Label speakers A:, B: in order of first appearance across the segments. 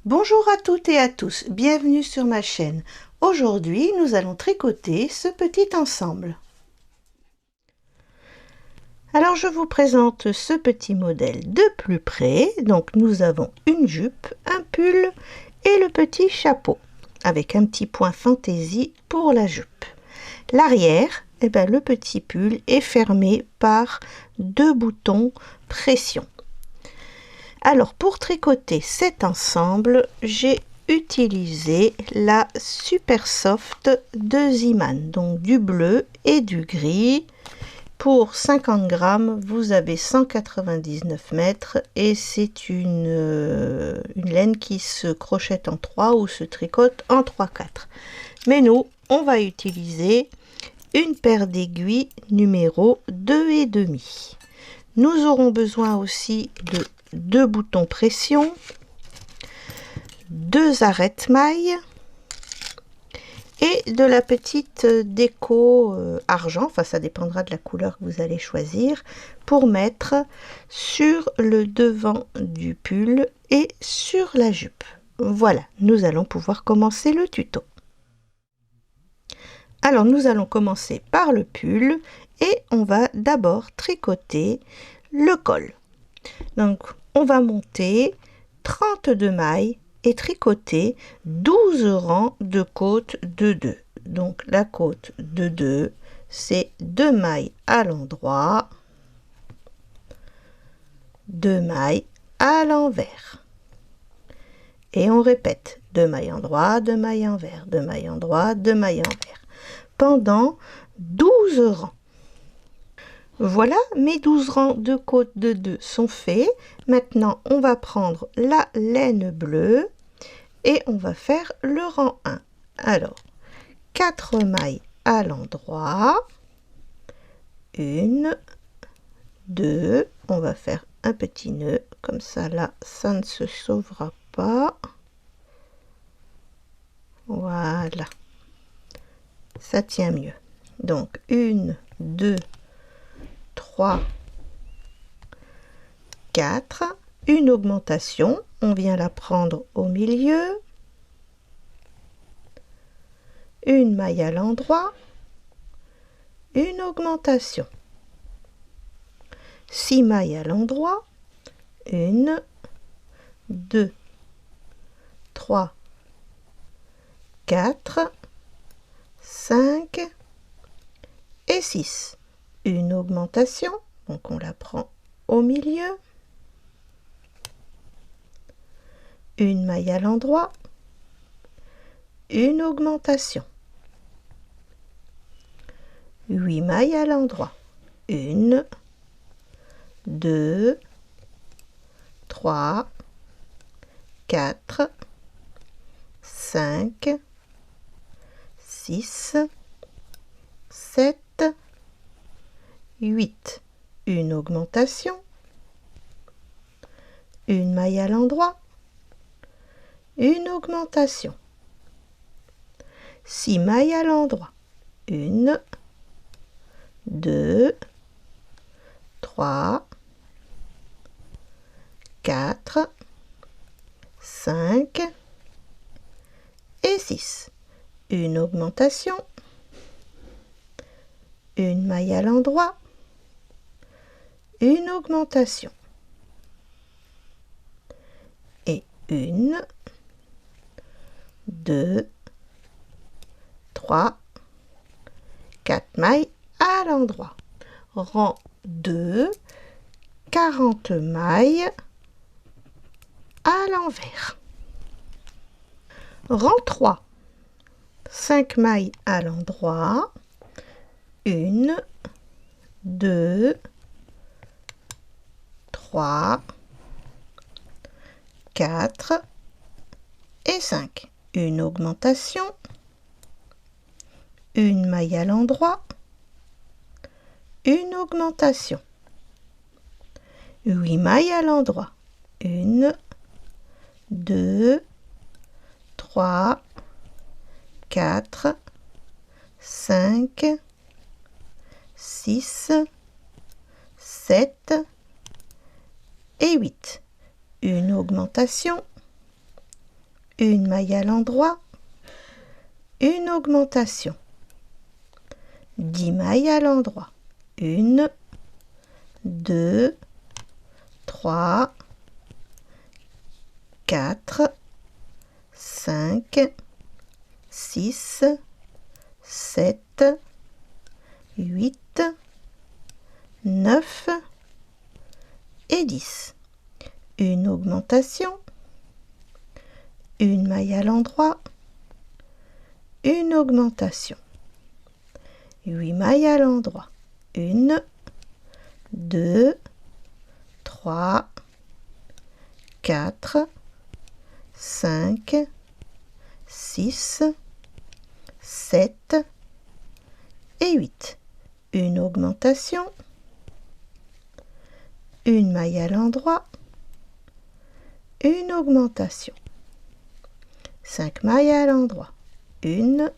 A: Bonjour à toutes et à tous, bienvenue sur ma chaîne. Aujourd'hui, nous allons tricoter ce petit ensemble. Alors, je vous présente ce petit modèle de plus près. Donc, nous avons une jupe, un pull et le petit chapeau, avec un petit point fantaisie pour la jupe. L'arrière, le petit pull est fermé par deux boutons pression. Alors, pour tricoter cet ensemble, j'ai utilisé la Super Soft de Ziman, donc du bleu et du gris. Pour 50 grammes, vous avez 199 mètres et c'est une laine qui se crochette en 3 ou se tricote en 3/4. Mais nous, on va utiliser une paire d'aiguilles numéro 2,5. Nous aurons besoin aussi de deux boutons pression, deux arêtes mailles et de la petite déco argent, enfin ça dépendra de la couleur que vous allez choisir, pour mettre sur le devant du pull et sur la jupe. Voilà, nous allons pouvoir commencer le tuto. Alors nous allons commencer par le pull et on va d'abord tricoter le col. Donc on va monter 32 mailles et tricoter 12 rangs de côte de 2. Donc la côte de 2, c'est 2 mailles à l'endroit, 2 mailles à l'envers. Et on répète 2 mailles endroit, 2 mailles envers, 2 mailles endroit, 2 mailles envers, pendant 12 rangs. Voilà, mes 12 rangs de côte de 2 sont faits. Maintenant, on va prendre la laine bleue et on va faire le rang 1. Alors, 4 mailles à l'endroit. 1, 2, on va faire un petit nœud. Comme ça, là, ça ne se sauvera pas. Voilà. Ça tient mieux. Donc, 1, 2, 3, 4, une augmentation, on vient la prendre au milieu, une maille à l'endroit, une augmentation, 6 mailles à l'endroit, 1, 2, 3, 4, 5 et 6, une augmentation, donc on la prend au milieu, une maille à l'endroit, une augmentation, 8 mailles à l'endroit, 1, 2, 3, 4, 5, 6, 7, 8, une augmentation, une maille à l'endroit, une augmentation, 6 mailles à l'endroit, 1, 2, 3, 4, 5 et 6, une augmentation, une maille à l'endroit, une augmentation et 1, 2, 3, 4 mailles à l'endroit. Rang 2, 40 mailles à l'envers. Rang 3, 5 mailles à l'endroit, 1, 2, 3, 4 et 5. Une augmentation, une maille à l'endroit, une augmentation, 8 mailles à l'endroit, 1, 2, 3, 4, 5, 6, 7 et 8. Une augmentation, une maille à l'endroit, une augmentation, 10 mailles à l'endroit, 1, 2, 3, 4, 5, 6, 7, 8, 9 et 10. Une augmentation, une maille à l'endroit, une augmentation, 8 mailles à l'endroit, 1, 2, 3, 4, 5, 6, 7 et 8. Une augmentation, une maille à l'endroit, une augmentation, 5 mailles à l'endroit, 1,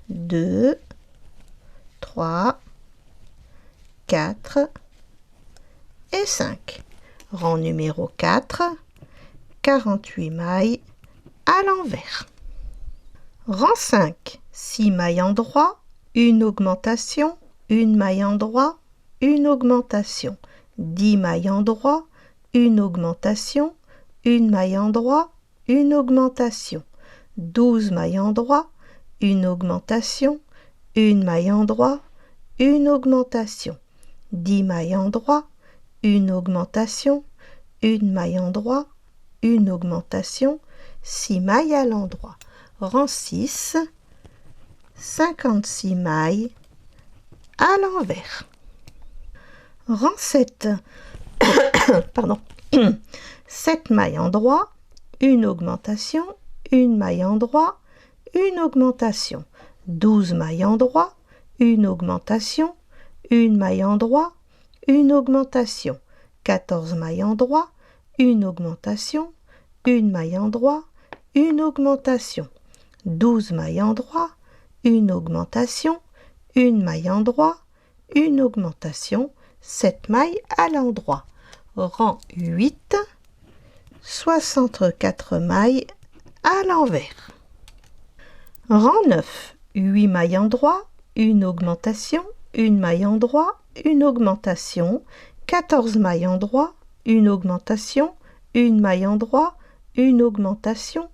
A: 2, 3, 4 et 5. Rang numéro 4, 48 mailles à l'envers. Rang 5, 6 mailles endroit, une augmentation, une maille endroit, une augmentation, 10 mailles endroit, une augmentation, une maille endroit, une augmentation, 12 mailles endroit, une augmentation, une maille endroit, une augmentation, 10 mailles endroit, une augmentation, une maille endroit, une augmentation, 6 mailles à l'endroit. Rang 6, 56 mailles à l'envers. Rang 7, pardon, 7 mailles endroit, une augmentation, une maille endroit, une augmentation, 12 mailles endroit, une augmentation, une maille endroit, une augmentation, 14 mailles endroit, une augmentation, une maille endroit, une augmentation, 12 mailles endroit, une augmentation, une maille endroit, une augmentation, 7 mailles à l'endroit. Rang 8, 64 mailles à l'envers. Rang 9, 8 mailles endroit, une augmentation, une maille endroit, une augmentation, 14 mailles endroit, une augmentation, une maille endroit, une augmentation,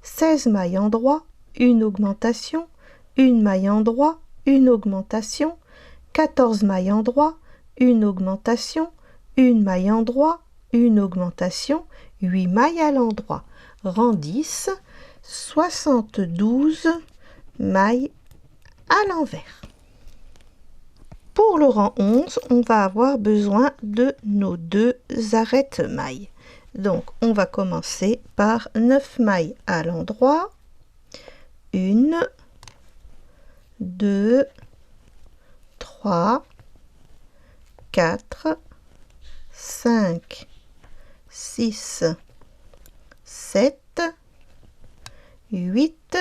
A: 16 mailles endroit, une augmentation, une maille endroit, une augmentation, 14 mailles endroit, une augmentation, une maille endroit, une augmentation, 8 mailles à l'endroit. Rang 10, 72 mailles à l'envers. Pour le rang 11, on va avoir besoin de nos 2 arrête-mailles. Donc, on va commencer par 9 mailles à l'endroit. 1, 2, 3, 4, 5, 6, 7, 8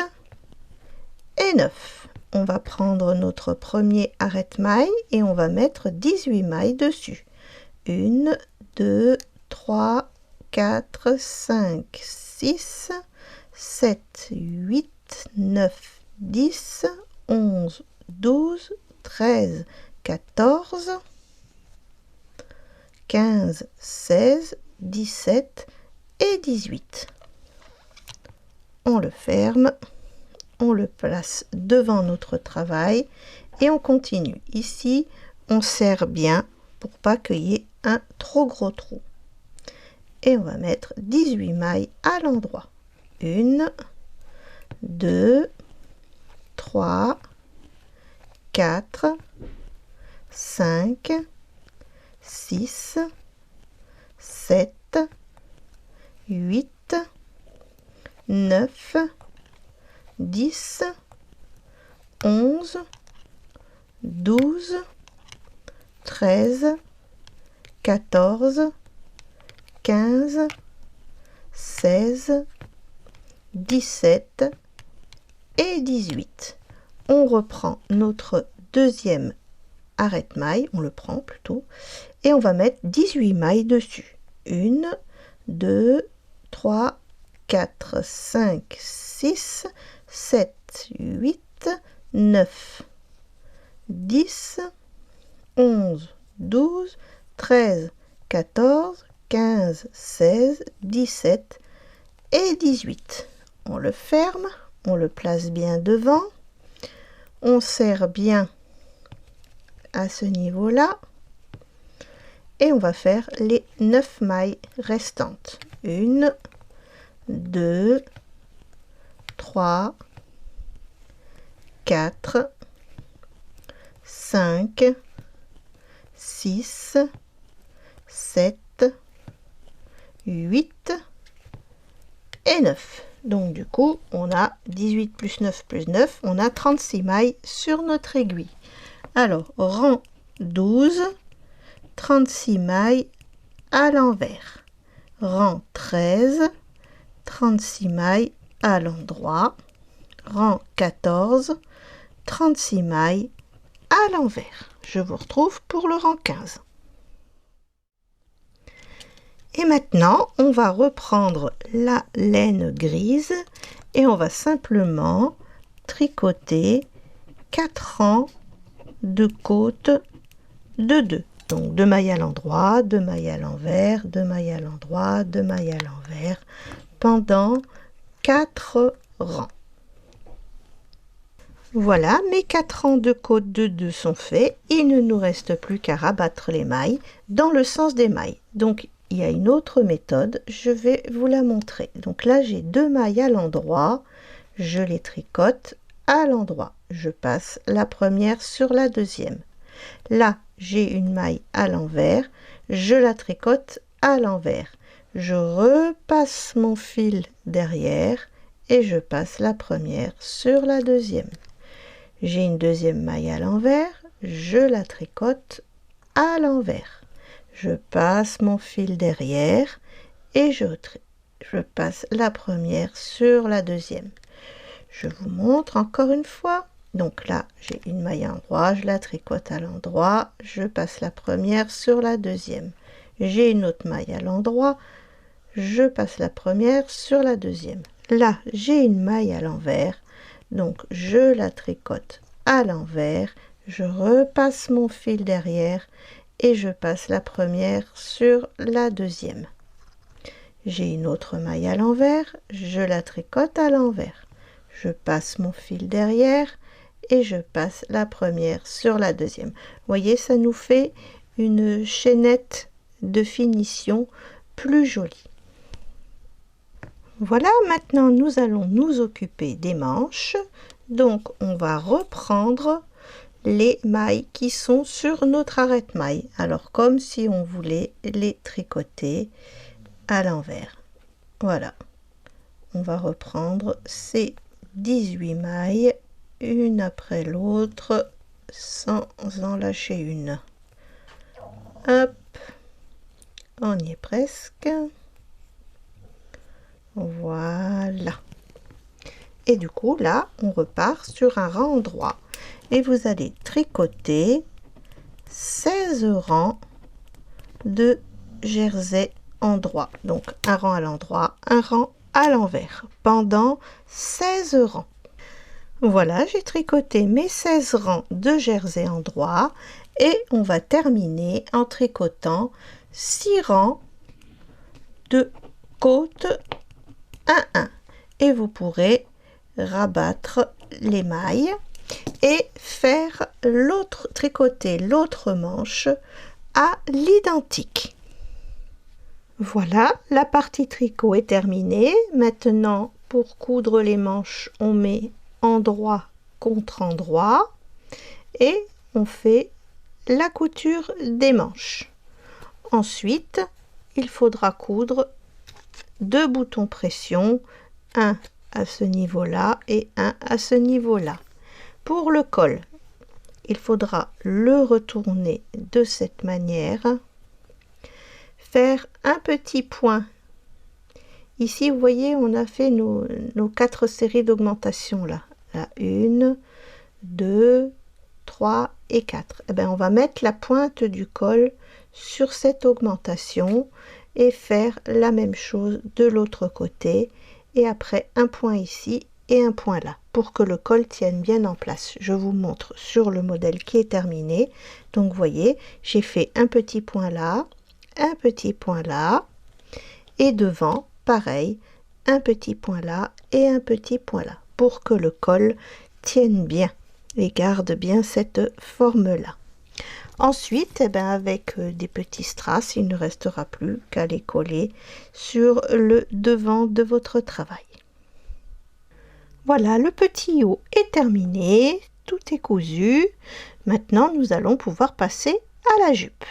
A: et 9. On va prendre notre premier arrête-maille et on va mettre 18 mailles dessus. 1, 2, 3, 4, 5, 6, 7, 8, 9, 10, 11, 12, 13, 14, 15, 16, 17 et 18. On le ferme, on le place devant notre travail et on continue. Ici, on serre bien pour pas qu'il y ait un trop gros trou. Et on va mettre 18 mailles à l'endroit. 1, 2, 3, 4, 5, 6, 7, 8, 9, 10, 11, 12, 13, 14, 15, 16, 17 et 18. On reprend notre deuxième arrête-maille, on le prend plutôt, et on va mettre 18 mailles dessus. 1, 2, 3, 4, 5, 6, 7, 8, 9, 10, 11, 12, 13, 14, 15, 16, 17 et 18. On le ferme, on le place bien devant, on serre bien à ce niveau-là et on va faire les 9 mailles restantes. 1, 2, 3, 4, 5, 6, 7, 8 et 9. Donc du coup, on a 18 plus 9 plus 9, on a 36 mailles sur notre aiguille. Alors, rang 12, 36 mailles à l'envers. Rang 13, 36 mailles à l'endroit. Rang 14, 36 mailles à l'envers. Je vous retrouve pour le rang 15. Et maintenant, on va reprendre la laine grise et on va simplement tricoter 4 rangs de côtes de 2. Donc 2 mailles à l'endroit, 2 mailles à l'envers, 2 mailles à l'endroit, 2 mailles à l'envers pendant 4 rangs. Voilà, mes 4 rangs de côtes de 2 sont faits. Il ne nous reste plus qu'à rabattre les mailles dans le sens des mailles. Donc il y a une autre méthode, je vais vous la montrer. Donc là, j'ai 2 mailles à l'endroit, je les tricote à l'endroit. Je passe la première sur la deuxième. Là, j'ai une maille à l'envers, je la tricote à l'envers. Je repasse mon fil derrière et je passe la première sur la deuxième. J'ai une deuxième maille à l'envers, je la tricote à l'envers. Je passe mon fil derrière et je passe la première sur la deuxième. Je vous montre encore une fois. Donc là, j'ai une maille à l'endroit, je la tricote à l'endroit, je passe la première sur la deuxième. J'ai une autre maille à l'endroit, je passe la première sur la deuxième. Là, j'ai une maille à l'envers, donc je la tricote à l'envers, je repasse mon fil derrière et je passe la première sur la deuxième. J'ai une autre maille à l'envers, je la tricote à l'envers. Je passe mon fil derrière et je passe la première sur la deuxième. Vous voyez, ça nous fait une chaînette de finition plus jolie. Voilà, maintenant nous allons nous occuper des manches. Donc on va reprendre les mailles qui sont sur notre arrête-maille. Alors comme si on voulait les tricoter à l'envers. Voilà. On va reprendre ces 18 mailles, une après l'autre, sans en lâcher une. Hop, on y est presque. Voilà. Et du coup, là, on repart sur un rang droit. Et vous allez tricoter 16 rangs de jersey endroit. Donc, un rang à l'endroit, un rang à l'envers, pendant 16 rangs. Voilà, j'ai tricoté mes 16 rangs de jersey endroit et on va terminer en tricotant 6 rangs de côtes 1-1. Et vous pourrez rabattre les mailles et faire tricoter l'autre manche à l'identique. Voilà, la partie tricot est terminée. Maintenant, pour coudre les manches, on met endroit contre endroit et on fait la couture des manches. Ensuite, il faudra coudre 2 boutons pression, un à ce niveau-là et un à ce niveau-là. Pour le col, il faudra le retourner de cette manière, faire un petit point. Ici, vous voyez, on a fait nos 4 séries d'augmentation là. Là, 1, 2, 3 et 4. Eh bien, on va mettre la pointe du col sur cette augmentation et faire la même chose de l'autre côté et après un point ici et un point là pour que le col tienne bien en place. Je vous montre sur le modèle qui est terminé. Donc vous voyez, j'ai fait un petit point là, un petit point là, et devant pareil, un petit point là et un petit point là pour que le col tienne bien et garde bien cette forme là. Ensuite, avec des petits strass, il ne restera plus qu'à les coller sur le devant de votre travail. Voilà, le petit haut est terminé, tout est cousu. Maintenant, nous allons pouvoir passer à la jupe.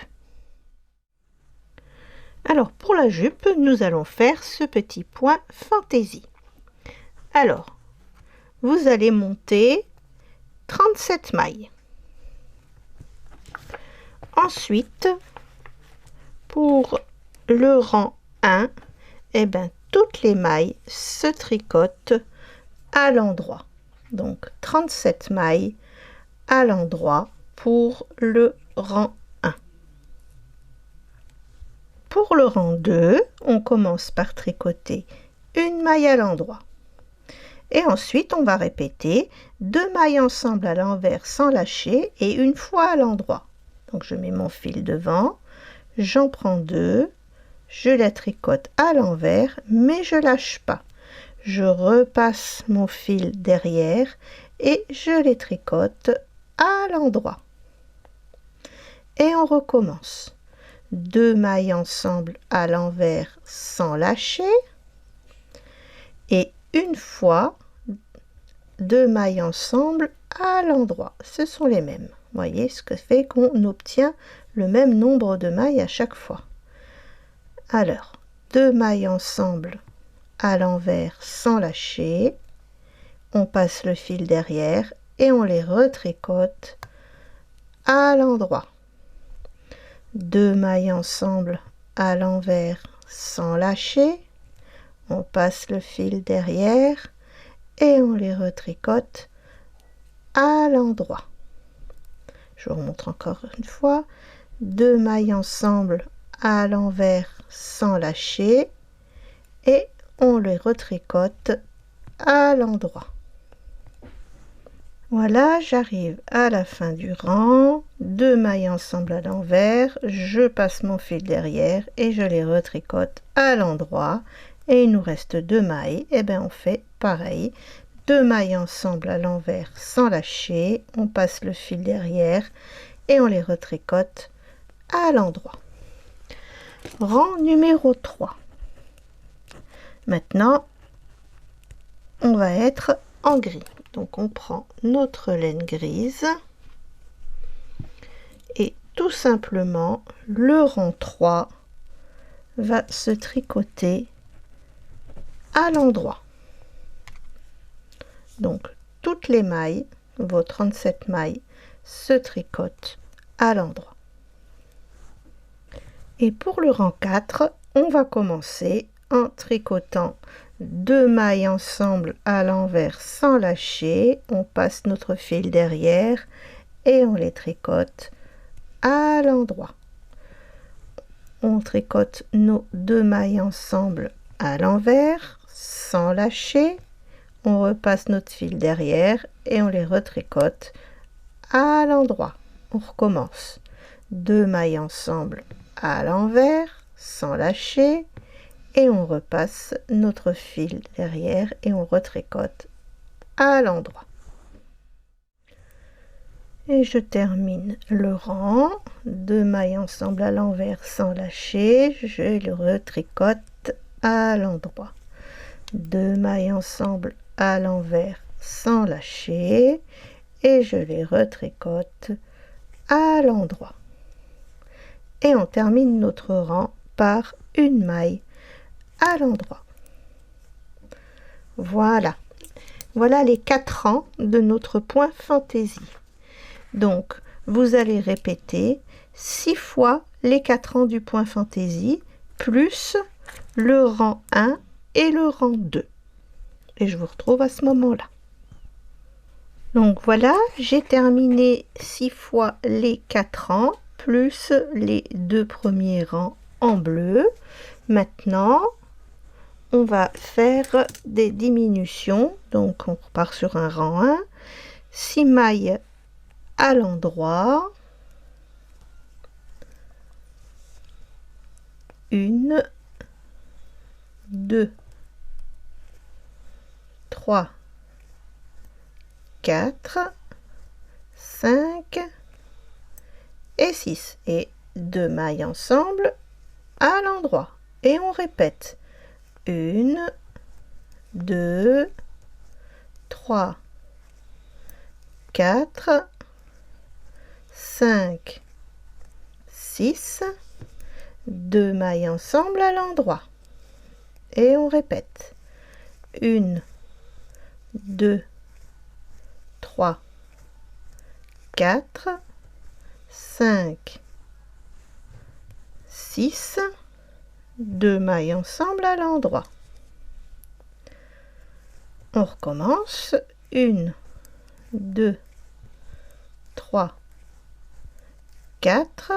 A: Alors, pour la jupe, nous allons faire ce petit point fantaisie. Alors, vous allez monter 37 mailles. Ensuite, pour le rang 1, toutes les mailles se tricotent à l'endroit. Donc 37 mailles à l'endroit pour le rang 1. Pour le rang 2, on commence par tricoter une maille à l'endroit. Et ensuite, on va répéter 2 mailles ensemble à l'envers sans lâcher et une fois à l'endroit. Donc je mets mon fil devant, j'en prends 2, je la tricote à l'envers, mais je lâche pas. Je repasse mon fil derrière et je les tricote à l'endroit. Et on recommence. 2 mailles ensemble à l'envers sans lâcher. Et une fois, 2 mailles ensemble à l'endroit. Ce sont les mêmes. Vous voyez ce que fait qu'on obtient le même nombre de mailles à chaque fois. Alors, 2 mailles ensemble à l'envers sans lâcher. On passe le fil derrière et on les retricote à l'endroit. 2 mailles ensemble à l'envers sans lâcher. On passe le fil derrière et on les retricote à l'endroit. Je vous remontre encore une fois. 2 mailles ensemble à l'envers sans lâcher et on les retricote à l'endroit. Voilà, j'arrive à la fin du rang. 2 mailles ensemble à l'envers, je passe mon fil derrière et je les retricote à l'endroit. Et il nous reste 2 mailles. Et on fait pareil. 2 mailles ensemble à l'envers sans lâcher, on passe le fil derrière et on les retricote à l'endroit. Rang numéro 3. Maintenant, on va être en gris. Donc on prend notre laine grise et tout simplement le rang 3 va se tricoter à l'endroit. Donc toutes les mailles, vos 37 mailles, se tricotent à l'endroit. Et pour le rang 4, on va commencer en tricotant 2 mailles ensemble à l'envers sans lâcher. On passe notre fil derrière et on les tricote à l'endroit. On tricote nos 2 mailles ensemble à l'envers sans lâcher. On repasse notre fil derrière et on les retricote à l'endroit. On recommence. 2 mailles ensemble à l'envers sans lâcher et on repasse notre fil derrière et on retricote à l'endroit. Et je termine le rang. 2 mailles ensemble à l'envers sans lâcher, je le retricote à l'endroit. 2 mailles ensemble à l'envers sans lâcher et je les retricote à l'endroit. Et on termine notre rang par une maille à l'endroit. Voilà. Voilà les 4 rangs de notre point fantaisie. Donc, vous allez répéter 6 fois les 4 rangs du point fantaisie, plus le rang 1 et le rang 2. Et je vous retrouve à ce moment-là. Donc voilà, j'ai terminé 6 fois les 4 rangs, plus les 2 premiers rangs en bleu. Maintenant, on va faire des diminutions. Donc on repart sur un rang 1, 6 mailles à l'endroit, 1, 2, 3, 4, 5 et 6 et 2 mailles ensemble à l'endroit et on répète 1, 2, 3, 4, 5, 6, 2 mailles ensemble à l'endroit et on répète 1, 2, 3, 4, 5, 6, 2 mailles ensemble à l'endroit. On recommence 1, 2, 3, 4,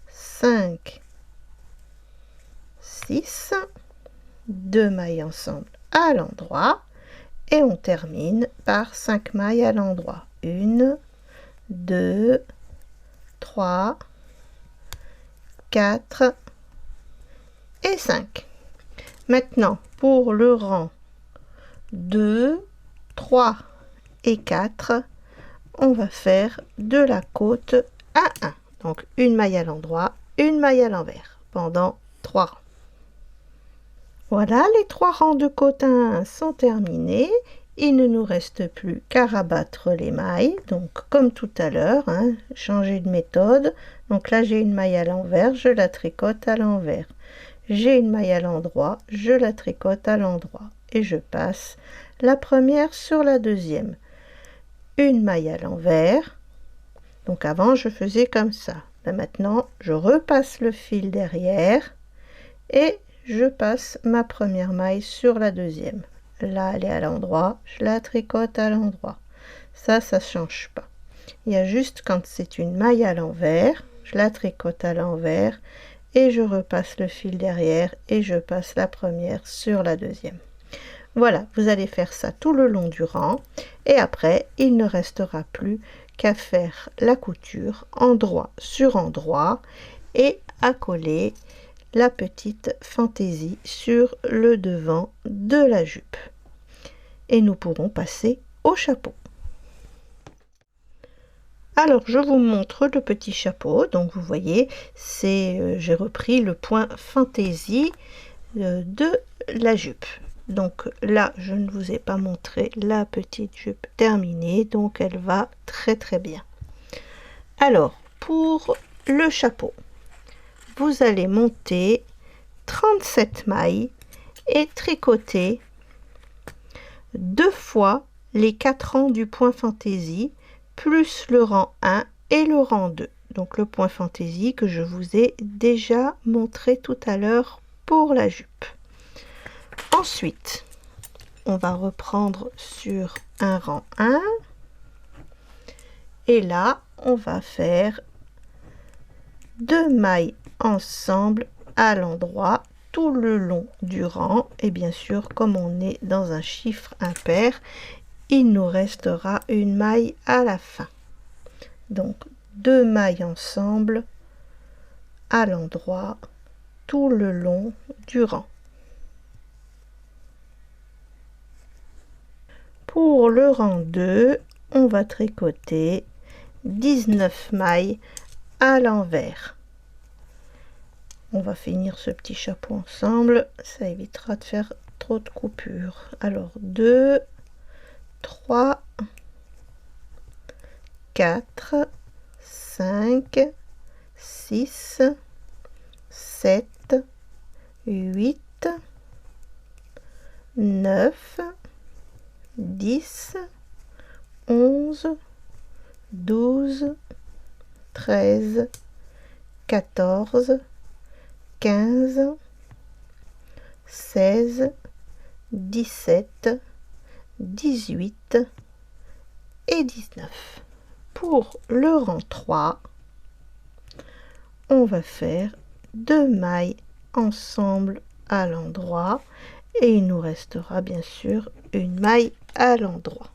A: 5, 6, 2 mailles ensemble à l'endroit et on termine par 5 mailles à l'endroit. 1, 2, 3, 4 et 5. Maintenant, pour le rang 2, 3 et 4, on va faire de la côte à 1. Donc, une maille à l'endroit, une maille à l'envers pendant 3 rangs. Voilà, les 3 rangs de côte à 1 sont terminés. Il ne nous reste plus qu'à rabattre les mailles. Donc, comme tout à l'heure, changer de méthode. Donc là, j'ai une maille à l'envers, je la tricote à l'envers. J'ai une maille à l'endroit, je la tricote à l'endroit. Et je passe la première sur la deuxième. Une maille à l'envers. Donc avant, je faisais comme ça. Là, maintenant, je repasse le fil derrière et je passe ma première maille sur la deuxième. Là, elle est à l'endroit, je la tricote à l'endroit. Ça ne change pas. Il y a juste quand c'est une maille à l'envers, je la tricote à l'envers et je repasse le fil derrière et je passe la première sur la deuxième. Voilà, vous allez faire ça tout le long du rang et après, il ne restera plus qu'à faire la couture endroit sur endroit et à coller la petite fantaisie sur le devant de la jupe. Et nous pourrons passer au chapeau. Alors, je vous montre le petit chapeau. Donc, vous voyez, j'ai repris le point fantaisie de la jupe. Donc là, je ne vous ai pas montré la petite jupe terminée, donc elle va très très bien. Alors, pour le chapeau, vous allez monter 37 mailles et tricoter 2 fois les 4 rangs du point fantaisie, plus le rang 1 et le rang 2. Donc le point fantaisie que je vous ai déjà montré tout à l'heure pour la jupe. Ensuite, on va reprendre sur un rang 1 et là, on va faire 2 mailles ensemble à l'endroit tout le long du rang et bien sûr, comme on est dans un chiffre impair, il nous restera une maille à la fin. Donc 2 mailles ensemble à l'endroit tout le long du rang. Pour le rang 2, on va tricoter 19 mailles à l'envers. On va finir ce petit chapeau ensemble, ça évitera de faire trop de coupures. Alors 2, 3, 4, 5, 6, 7, 8, 9, 10, 11, 12, 13, 14, 15, 16, 17, 18 et 19. Pour le rang 3, on va faire 2 mailles ensemble à l'endroit Et il nous restera bien sûr une maille à l'endroit.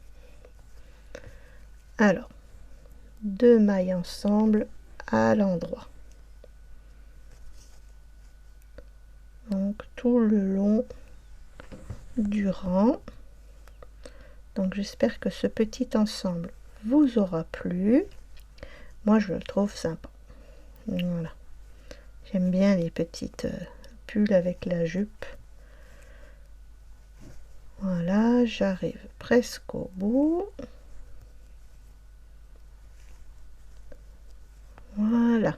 A: Alors, 2 mailles ensemble à l'endroit. Donc tout le long du rang. Donc j'espère que ce petit ensemble vous aura plu. Moi je le trouve sympa. Voilà. J'aime bien les petites pulls avec la jupe. Voilà, j'arrive presque au bout. Voilà.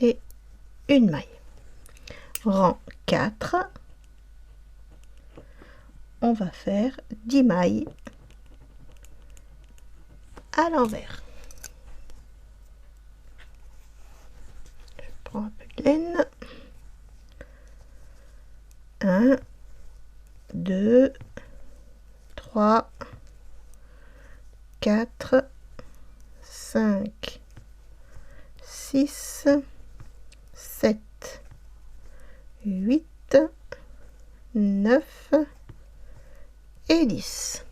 A: Et une maille. Rang 4. On va faire 10 mailles à l'envers. Je prends un peu de laine. 1, 2, 3, 4, 5, 6, 7, 8, 9 et 10.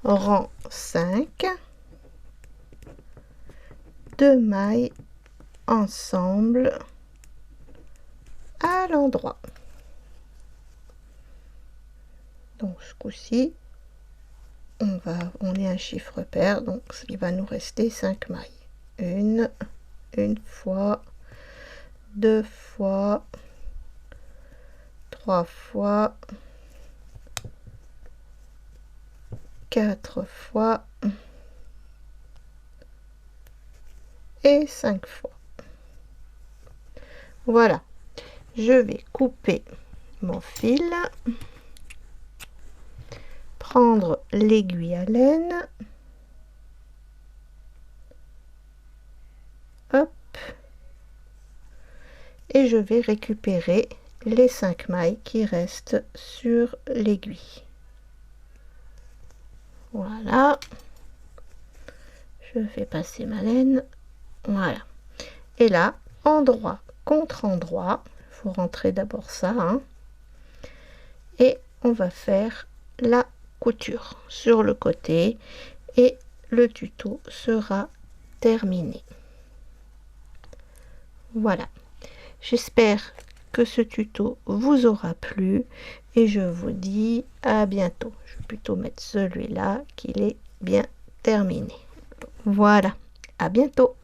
A: Rang 5, 2 mailles ensemble à l'endroit. Donc ce coup-ci, on est un chiffre pair, donc il va nous rester 5 mailles. Une fois, 2 fois, 3 fois, 4 fois et 5 fois. Voilà, je vais couper mon fil, prendre l'aiguille à laine, hop, et je vais récupérer les 5 mailles qui restent sur l'aiguille. Voilà, je fais passer ma laine, voilà, et là, endroit contre endroit, il faut rentrer d'abord ça, hein, et on va faire la couture sur le côté et le tuto sera terminé. Voilà, j'espère que ce tuto vous aura plu et je vous dis à bientôt. Je vais plutôt mettre celui-là qu'il est bien terminé. Voilà, à bientôt.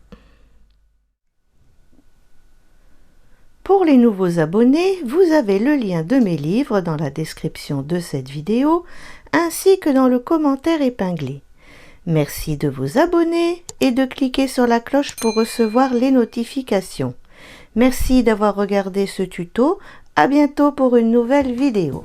A: Pour les nouveaux abonnés, vous avez le lien de mes livres dans la description de cette vidéo, ainsi que dans le commentaire épinglé. Merci de vous abonner et de cliquer sur la cloche pour recevoir les notifications. Merci d'avoir regardé ce tuto. À bientôt pour une nouvelle vidéo.